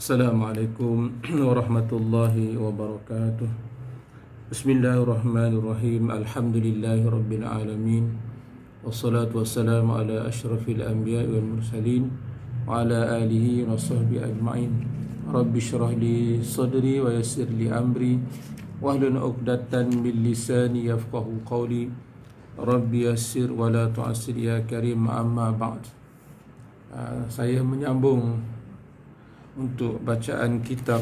Assalamualaikum warahmatullahi wabarakatuh. Bismillahirrahmanirrahim. Alhamdulillahi rabbil alamin. Wassalatu wassalamu ala asyrafil anbiya'i wal mursalin wa ala alihi wa sahbihi ajma'in. Rabbi syrah li sadri wa yassir li amri wahlul 'uqdatan min lisani yafqahu qawli. Rabbi yassir wa la tu'assir ya karim, amma ba'd. Saya menyambung untuk bacaan kitab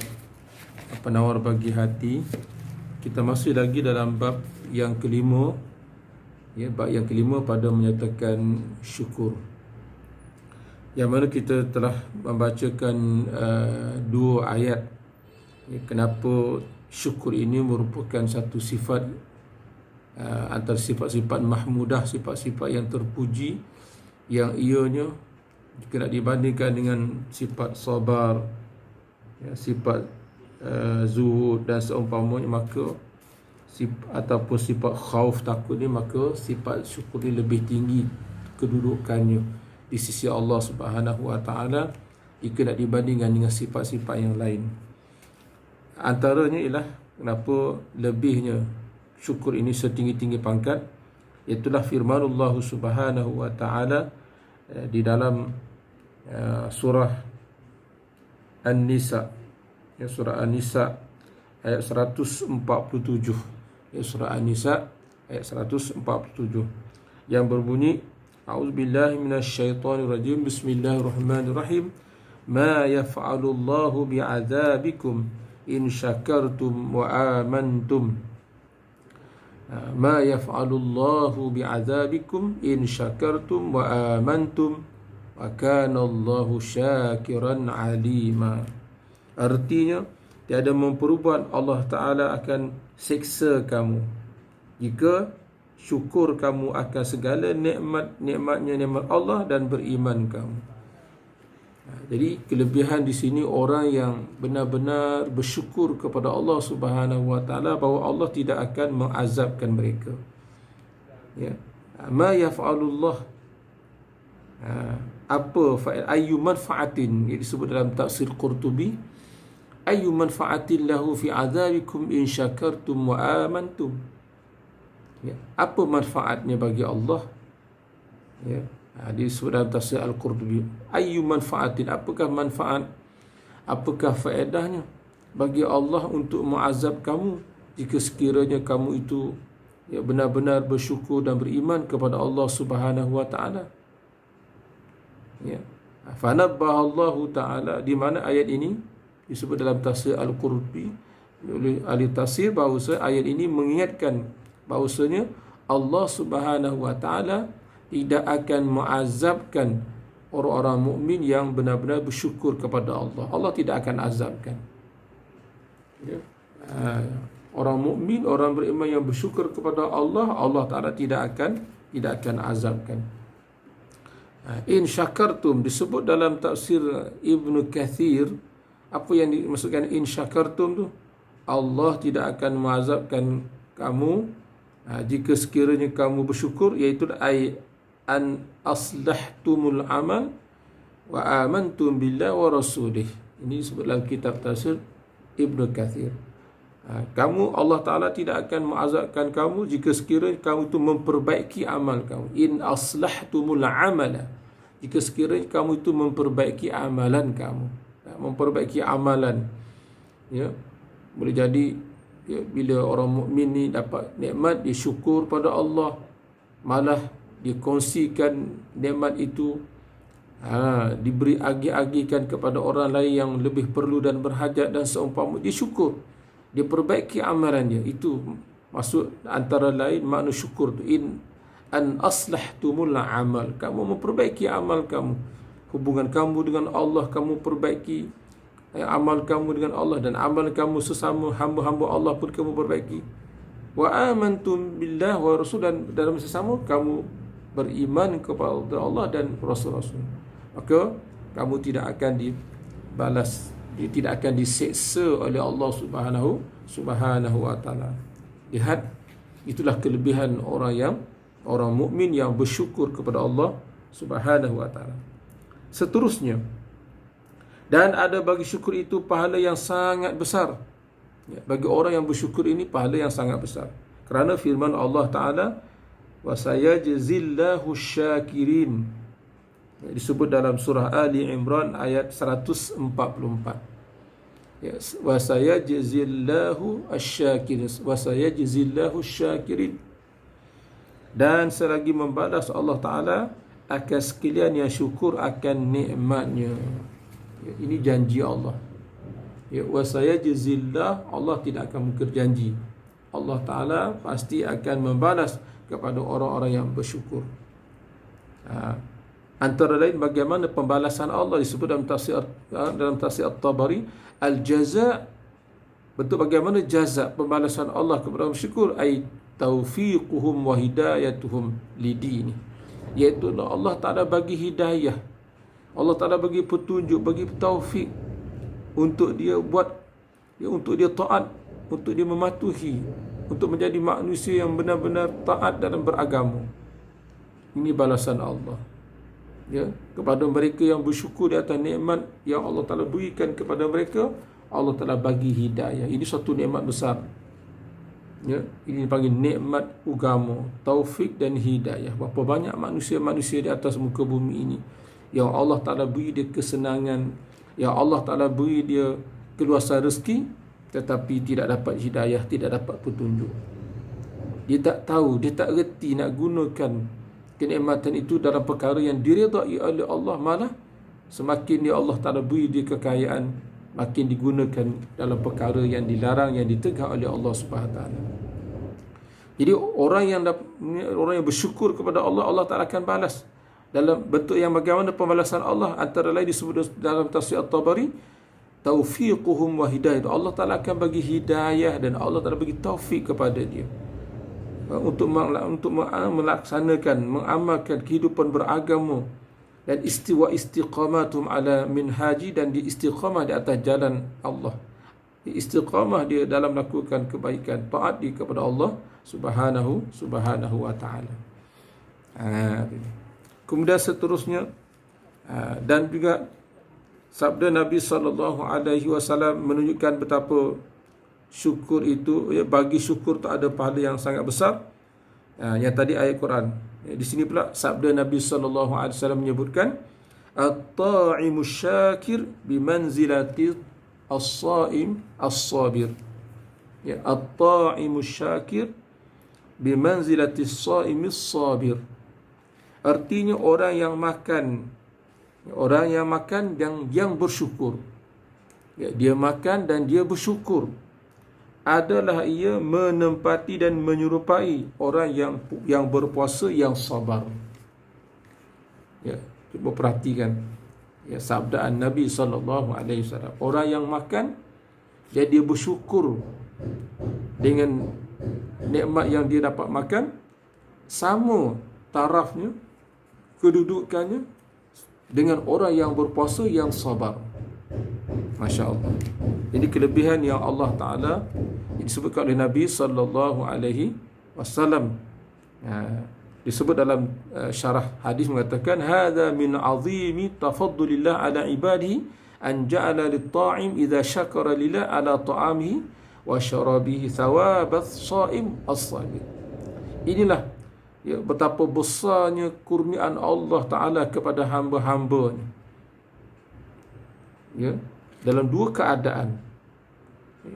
Penawar Bagi Hati. Kita masih lagi dalam bab yang kelima, bab yang kelima pada menyatakan syukur, yang mana kita telah membacakan dua ayat. Kenapa syukur ini merupakan satu sifat antara sifat-sifat mahmudah, sifat-sifat yang terpuji, yang ianya jika nak dibandingkan dengan sifat sabar, sifat zuhud dan seumpamanya, maka ataupun sifat khauf, takut ni, maka sifat syukur ni lebih tinggi kedudukannya di sisi Allah Subhanahu Wa Taala jika nak dibandingkan dengan sifat-sifat yang lain. Antaranya ialah kenapa lebihnya syukur ini setinggi-tinggi pangkat, iaitulah firmanullah Subhanahu Wa Taala di dalam surah An-Nisa, surah An-Nisa ayat 147. Surah An-Nisa ayat 147 yang berbunyi, a'udzubillahi minasyaitonirrajim, bismillahirrahmanirrahim, ma yaf'alullahu bi'adzabikum in syakartum wa amantum. Ma yaf'alullahu bi'adzabikum in syakartum wa amantum wa kana Allahu syakiran alima. Artinya, tiada memperbuat Allah Ta'ala akan seksa kamu jika syukur kamu akan segala nikmat-nikmatnya, nikmat Allah, dan beriman kamu. Jadi kelebihan di sini orang yang benar-benar bersyukur kepada Allah Subhanahu Wa Taala bahawa Allah tidak akan mengazabkan mereka. Ma yaf'alullah, apa fa'il, ayyu manfa'atin, disebut dalam tafsir Qurtubi, ayyu manfa'atin lahu fi azabikum in syakartum wa amantum. Apa manfaatnya bagi Allah? Disebut dalam tafsir Al-Qurtubi, ayyu manfa'atin, apakah manfaat, apakah faedahnya bagi Allah untuk mengazab kamu jika sekiranya kamu itu benar-benar bersyukur dan beriman kepada Allah Subhanahu Wa Taala. Fanabbahallahu Ta'ala, di mana ayat ini disebut dalam tafsir Al-Qurtubi oleh ahli tafsir bahawa ayat ini mengingatkan bahawasanya Allah Subhanahu Wa Taala tidak akan mengazabkan orang-orang mukmin yang benar-benar bersyukur kepada Allah. Allah tidak akan azabkan. Orang mukmin, orang beriman yang bersyukur kepada Allah, Allah Ta'ala tidak akan azabkan. In syakartum disebut dalam tafsir Ibnu Kathir. Apa yang dimaksudkan in syakartum tu? Allah tidak akan mengazabkan kamu jika sekiranya kamu bersyukur, iaitu an aslahtumul amal wa amantum billah wa rasulih. Ini disebut dalam kitab tafsir Ibnu Kathir. Allah Ta'ala tidak akan mengazabkan kamu jika sekiranya kamu itu memperbaiki amal kamu. In aslahtumul amala, jika sekiranya kamu itu memperbaiki amalan kamu. Memperbaiki amalan, boleh jadi bila orang mukmin ni dapat nikmat, dia syukur pada Allah, malah dikongsikan nikmat itu, diberi agi-agikan kepada orang lain yang lebih perlu dan berhajat dan seumpama, dia syukur, dia perbaiki amalan dia. Itu maksud antara lain makna syukur tu, in an aslahtumul amal, kamu memperbaiki amal kamu, hubungan kamu dengan Allah kamu perbaiki, amal kamu dengan Allah dan amal kamu sesama hamba-hamba Allah pun kamu perbaiki. Wa amantum billah wa rasul, dan dalam sesama kamu beriman kepada Allah dan Rasul-Rasul, maka kamu tidak akan dibalas, tidak akan diseksa oleh Allah Subhanahu Wa Taala. Lihat, itulah kelebihan orang mukmin yang bersyukur kepada Allah Subhanahu Wa Taala. Seterusnya, Dan ada bagi syukur itu pahala yang sangat besar. Ya, bagi orang yang bersyukur ini pahala yang sangat besar. Kerana firman Allah Ta'ala, wa sayajzillahu syakirin. Ya, disebut dalam surah Ali Imran ayat 144. Ya, wa sayajzillahu asyakirin. Wa sayajzillahu syakirin. Dan selagi membalas Allah Ta'ala akan sekalian yang syukur akan nikmatnya. Ya, ini janji Allah. Ya, wa sayajzillah, Allah tidak akan mungkir janji. Allah Ta'ala pasti akan membalas kepada orang-orang yang bersyukur. Antara lain bagaimana pembalasan Allah disebut dalam tafsir At-Tabari, al-jaza', bentuk bagaimana jaza' pembalasan Allah kepada orang bersyukur, ay taufiquhum wa hidayatuhum lidini, iaitu Allah Ta'ala bagi hidayah, Allah Ta'ala bagi petunjuk, bagi taufik untuk dia buat, ya, untuk dia taat, untuk dia mematuhi, untuk menjadi manusia yang benar-benar taat dalam beragama. Ini balasan Allah, ya, kepada mereka yang bersyukur di atas nikmat yang Allah Ta'ala berikan kepada mereka. Allah Ta'ala bagi hidayah. Ini satu nikmat besar, ya. Ini dipanggil nikmat agama, taufik dan hidayah. Berapa banyak manusia-manusia di atas muka bumi ini yang Allah Ta'ala beri dia kesenangan, yang Allah Ta'ala beri dia keluasan rezeki, tetapi tidak dapat hidayah, tidak dapat petunjuk. Dia tak tahu, dia tak reti nak gunakan kenikmatan itu dalam perkara yang diridai oleh Allah. Malah semakin dia Allah Ta'ala beri dia kekayaan, makin digunakan dalam perkara yang dilarang, yang ditegah oleh Allah Subhanahu Wa Ta'ala. Jadi orang yang bersyukur kepada Allah, Allah Ta'ala akan balas dalam bentuk yang bagaimana pembalasan Allah. Antara lain disebut dalam tafsir At-Tabari, taufiquhum wa hidayah. Allah Ta'ala akan bagi hidayah dan Allah Ta'ala bagi taufik kepada dia untuk melaksanakan, mengamalkan kehidupan beragama, dan istiqamatum ala minhaji, dan di istiqamah di atas jalan Allah, di istiqamah dia dalam melakukan kebaikan, taat dia kepada Allah subhanahu wa ta'ala. Kemudian seterusnya, dan juga sabda Nabi SAW menunjukkan betapa syukur itu, ya, bagi syukur tak ada pahala yang sangat besar. Yang tadi ayat Quran. Di sini pula sabda Nabi SAW menyebutkan, at-ta'imu syakir bimanzilati as-sa'im as-sabir. Ya, at-ta'imu syakir bimanzilati as-sa'im as-sabir. Artinya orang yang makan yang bersyukur. Ya, dia makan dan dia bersyukur, adalah ia menempati dan menyerupai orang yang berpuasa yang sabar. Ya, cuba perhatikan, ya, sabdaan Nabi SAW. Orang yang makan dan dia bersyukur dengan nikmat yang dia dapat makan, sama tarafnya, kedudukannya dengan orang yang berpuasa yang sabar. Masya Allah. Ini kelebihan yang Allah Ta'ala disebutkan oleh Nabi SAW. Disebut dalam syarah hadis mengatakan, hadza min azimi tafaddulillah ala ibadihi an ja'ala lit-ta'im idza syakara lillah ala ta'amihi wa syarabihi thawabas shaim as-sabir. Inilah, ya, betapa besarnya kurniaan Allah Ta'ala kepada hamba-hambanya, ya, dalam dua keadaan.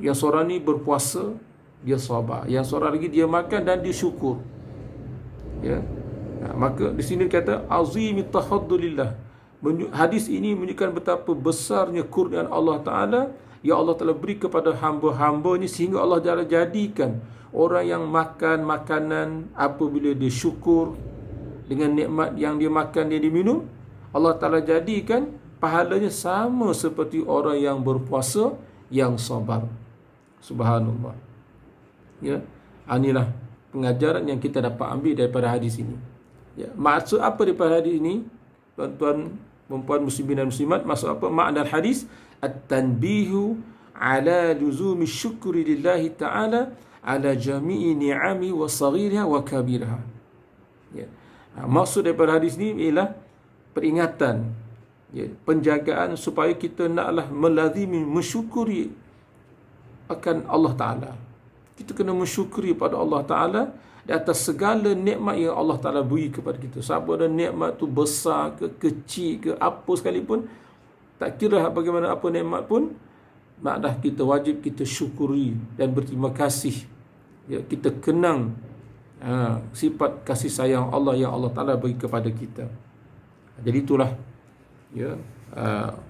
Yang seorang ni berpuasa, dia sabar. Yang seorang lagi dia makan dan dia syukur. Ya. Maka di sini kata azimi tafaddulillah. Hadis ini menunjukkan betapa besarnya kurniaan Allah Ta'ala yang Allah Ta'ala beri kepada hamba-hambanya, sehingga Allah Ta'ala jadikan orang yang makan makanan apabila dia syukur dengan nikmat yang dia makan, dia diminum, Allah Ta'ala jadikan pahalanya sama seperti orang yang berpuasa yang sabar. Subhanallah. Ya, inilah pengajaran yang kita dapat ambil daripada hadis ini. Ya, maksud apa daripada hadis ini, tuan-tuan, perempuan muslimin dan muslimat? Maksud apa makna hadis? At-tanbihu ala luzumi syukri lillahi ta'ala ala jami'i ni'ami wa saghiriha wa kabiriha. Ya. Maksud daripada hadis ini ialah peringatan, Ya, penjagaan supaya kita naklah melazimi mensyukuri akan Allah Ta'ala. Kita kena mensyukuri pada Allah Ta'ala di atas segala nikmat yang Allah Ta'ala beri kepada kita. Sama ada nikmat tu besar ke kecil ke apa sekalipun, tak kira bagaimana apa nikmat pun, maknah kita wajib kita syukuri dan berterima kasih. Ya, kita kenang sifat kasih sayang Allah yang Allah Ta'ala beri kepada kita. Jadi itulah ya,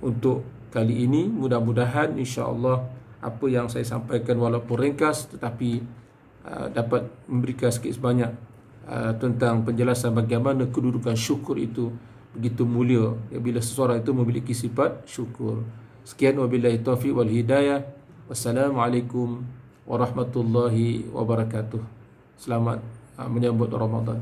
untuk kali ini, mudah-mudahan insya-Allah apa yang saya sampaikan walaupun ringkas tetapi dapat memberikan sikit sebanyak tentang penjelasan bagaimana kedudukan syukur itu begitu mulia ya, bila seseorang itu memiliki sifat syukur. Sekian, wabillahi taufiq wal hidayah. Wassalamualaikum warahmatullahi wabarakatuh. Selamat menyambut Ramadan.